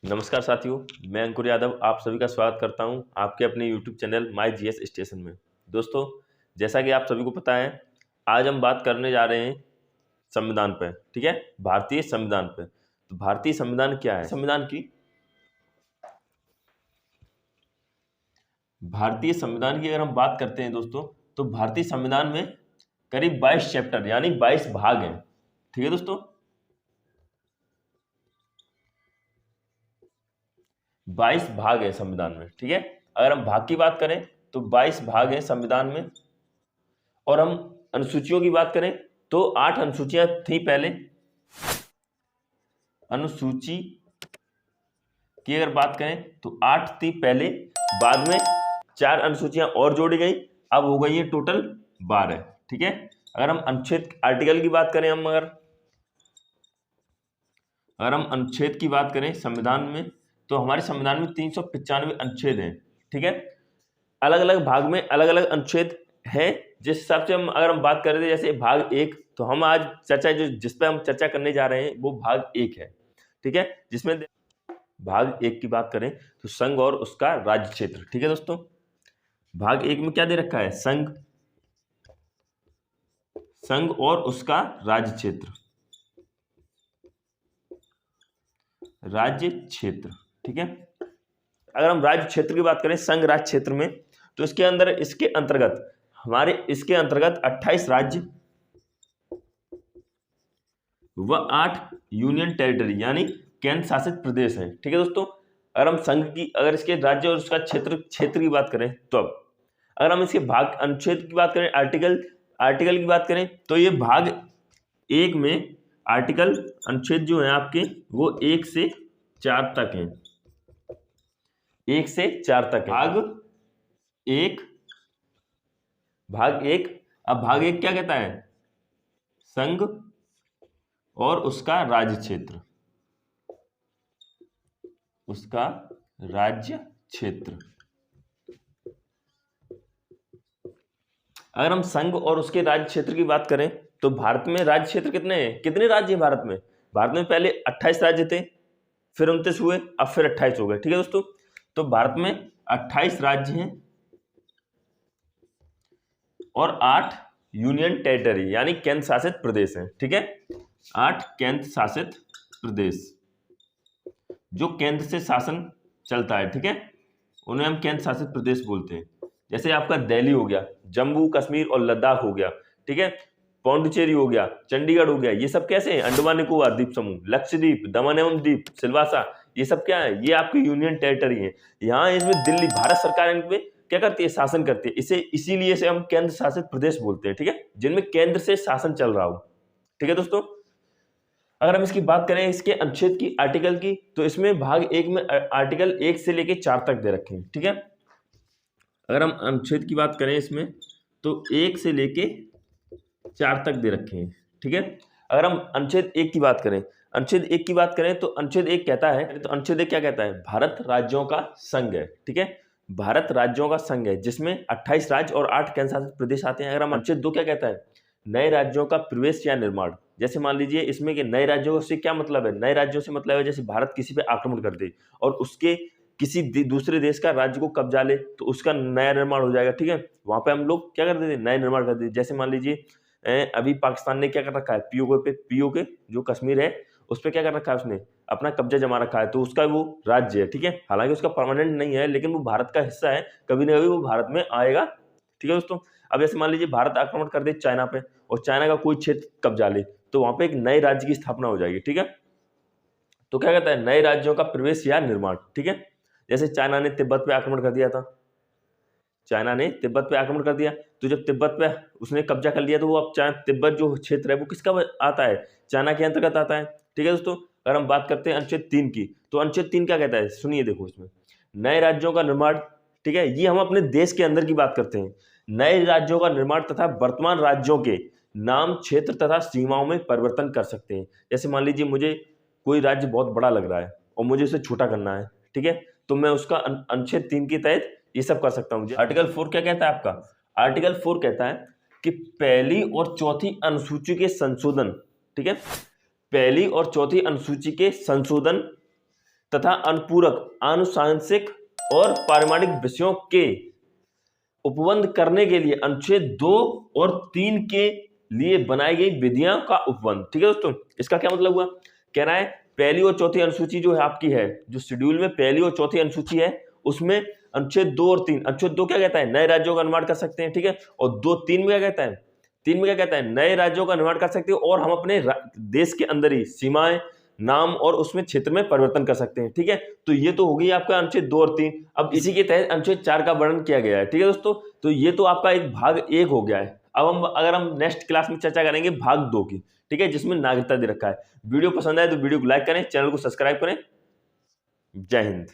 नमस्कार साथियों, मैं अंकुर यादव आप सभी का स्वागत करता हूं आपके अपने YouTube channel my GS station में। दोस्तों, जैसा कि आप सभी को पता है, आज हम बात करने जा रहे हैं संविधान पर। ठीक है, भारतीय संविधान पर। तो भारतीय संविधान क्या है? भारतीय संविधान की अगर हम बात करते हैं दोस्तों, तो भारतीय संविधान में करीब 22 चैप्टर यानी 22 भाग हैं। ठीक है दोस्तों, 22 भाग है संविधान में। ठीक है, अगर हम भाग की बात करें तो 22 भाग हैं संविधान में। और हम अनुसूचियों की बात करें तो 8 अनुसूचियां थी पहले। अनुसूची की अगर बात करें तो 8 थी पहले, बाद में 4 अनुसूचियां और जोड़ी गई, अब हो गई है टोटल 12। ठीक है, अगर हम अनुच्छेद आर्टिकल की बात करें, अगर हम अनुच्छेद की बात करें संविधान में, तो हमारे संविधान में 395 अनुच्छेद हैं। ठीक है, अलग अलग भाग में अलग अलग अनुच्छेद हैं। जिस हिसाब से अगर हम बात कर रहे थे, जैसे भाग 1, तो हम आज चर्चा जिस पे हम चर्चा करने जा रहे हैं वो भाग 1 है। ठीक है, जिसमें भाग 1 की बात करें तो संघ और उसका राज्य क्षेत्र। ठीक है दोस्तों, भाग 1 में क्या दे रखा है? संघ और उसका राज्य क्षेत्र। ठीक है, अगर हम राज्य क्षेत्र की बात करें संघ राज्य क्षेत्र में, तो इसके अंतर्गत 28 राज्य व 8 यूनियन टेरिटरी यानी केंद्र शासित प्रदेश हैं। ठीक है दोस्तों, अगर इसके राज्य और उसका क्षेत्र की बात करें, तो अब अगर हम इसके भाग अनुच्छेद की बात करें, आर्टिकल की बात करें, तो ये भाग 1 में आर्टिकल अनुच्छेद जो है आपके वो 1 से 4 तक हैं। 1 से 4 तक है भाग 1। अब भाग 1 क्या कहता है? संघ और उसका राज्य क्षेत्र। अगर हम संघ और उसके राज्य क्षेत्र की बात करें, तो भारत में राज्य क्षेत्र कितने हैं? कितने राज्य हैं भारत में? भारत में पहले 28 राज्य थे, फिर 29 हुए, अब फिर 28 हो गए। ठीक है दोस्तों, तो भारत में 28 राज्य हैं और 8 यूनियन टेरिटरी यानी केंद्र शासित प्रदेश हैं। ठीक है, 8 केंद्र शासित प्रदेश जो केंद्र से शासन चलता है। ठीक है, उन्हें हम केंद्र शासित प्रदेश बोलते हैं। जैसे आपका दिल्ली हो गया, जम्मू कश्मीर और लद्दाख हो गया। ठीक है, पौंडुचेरी हो गया, चंडीगढ़ हो गया, ये सब कैसे हैं? अंडमान निकोबार द्वीप समूह, लक्षद्वीप, दमन एवं दीप, सिलवासा, ये सब क्या है? ये आपके यूनियन टेरिटरी हैं। यहाँ इसमें दिल्ली, भारत सरकार इन पे क्या करती है? शासन करती है। इसीलिए इसे हम केंद्र शासित प्रदेश बोलते हैं। ठीक है, जिनमें केंद्र से शासन चल रहा हो। ठीक है दोस्तों, अगर हम इसकी बात करें इसके अनुच्छेद की, आर्टिकल की, तो इसमें भाग 1 में आर्टिकल 1 से लेके 4 तक दे रखे हैं। ठीक है, अगर हम अनुच्छेद की बात करें इसमें, तो 1 से लेके 4 तक दे रखे हैं। ठीक है, अगर हम अनुच्छेद 1 की बात करें, तो अनुच्छेद 1 कहता है, तो अनुच्छेद 1 क्या कहता है? भारत राज्यों का संघ है। ठीक है, भारत राज्यों का संघ है जिसमें 28 राज्य और 8 केंद्र शासित प्रदेश आते हैं। अगर हम अनुच्छेद 2 क्या कहता है? नए राज्यों का प्रवेश या निर्माण। जैसे मान लीजिए इसमें कि नए राज्यों से क्या मतलब है? नए राज्यों से मतलब है जैसे भारत किसी पे आक्रमण कर दे और उसके किसी दूसरे देश का राज्य को कब्जा ले, तो उसका नया निर्माण हो जाएगा। ठीक है, वहां पे हम लोग क्या करते थे? नए निर्माण करते थे। जैसे मान लीजिए अभी पाकिस्तान ने क्या कर रखा है? पीओके जो कश्मीर है उस पर क्या कर रखा है? उसने अपना कब्जा जमा रखा है, तो उसका वो राज्य है। ठीक है, हालांकि उसका परमानेंट नहीं है, लेकिन वो भारत का हिस्सा है, कभी ना कभी वो भारत में आएगा। ठीक है दोस्तों, अब जैसे मान लीजिए भारत आक्रमण कर दे चाइना पे और चाइना का कोई क्षेत्र कब्जा ले, तो वहां पे एक नए राज्य की स्थापना हो जाएगी। ठीक है, तो क्या कहता है? नए राज्यों का प्रवेश या निर्माण। ठीक है, जैसे चाइना ने तिब्बत पे आक्रमण कर दिया, तो जब तिब्बत पे उसने कब्जा कर लिया, तो वो अब तिब्बत जो क्षेत्र है वो किसका आता है? चाइना के अंतर्गत आता है। ठीक है दोस्तों, अगर हम बात करते हैं अनुच्छेद 3 की, तो अनुच्छेद 3 क्या कहता है? सुनिए, देखो इसमें नए राज्यों का निर्माण। ठीक है, ये हम अपने देश के अंदर की बात करते हैं। नए राज्यों का निर्माण तथा वर्तमान राज्यों के नाम, क्षेत्र तथा सीमाओं में परिवर्तन कर सकते हैं। जैसे मान लीजिए मुझे कोई राज्य बहुत बड़ा लग रहा है और मुझे उसे छोटा करना है। ठीक है, तो मैं उसका अनुच्छेद 3 के तहत ये सब कर सकता हूँ। आर्टिकल 4 क्या कहता है आपका? आर्टिकल 4 कहता है कि पहली और चौथी अनुसूची के संशोधन, ठीक है, पहली और चौथी अनुसूची के संशोधन तथा अनुपूरक आनुशांसिक और पारमाणिक विषयों के उपबंध करने के लिए अनुच्छेद 2 और 3 के लिए बनाई गई विधियां का उपबंध। ठीक है दोस्तों, इसका क्या मतलब हुआ? कह रहा है पहली और चौथी अनुसूची जो है आपकी है, जो शेड्यूल में पहली और चौथी अनुसूची है, उसमें अनुच्छेद 2 और 3, अनुच्छेद 2 क्या कहता है? नए राज्यों का निर्माण कर सकते हैं, ठीक है, और 3 में क्या कहता है? 3 में क्या कहता है? नए राज्यों का निर्माण कर सकते हो और हम अपने देश के अंदर ही सीमाएं, नाम और उसमें क्षेत्र में परिवर्तन कर सकते हैं। ठीक है, तो ये तो हो गई आपका अनुच्छेद 2 और 3। अब इसी के तहत अनुच्छेद 4 का वर्णन किया गया है। ठीक है दोस्तों, तो ये तो आपका एक भाग 1 हो गया है। अब अगर हम नेक्स्ट क्लास में चर्चा करेंगे भाग 2 की, ठीक है, जिसमें नागरिकता दे रखा है। वीडियो पसंद आए तो वीडियो को लाइक करें, चैनल को सब्सक्राइब करें। जय हिंद।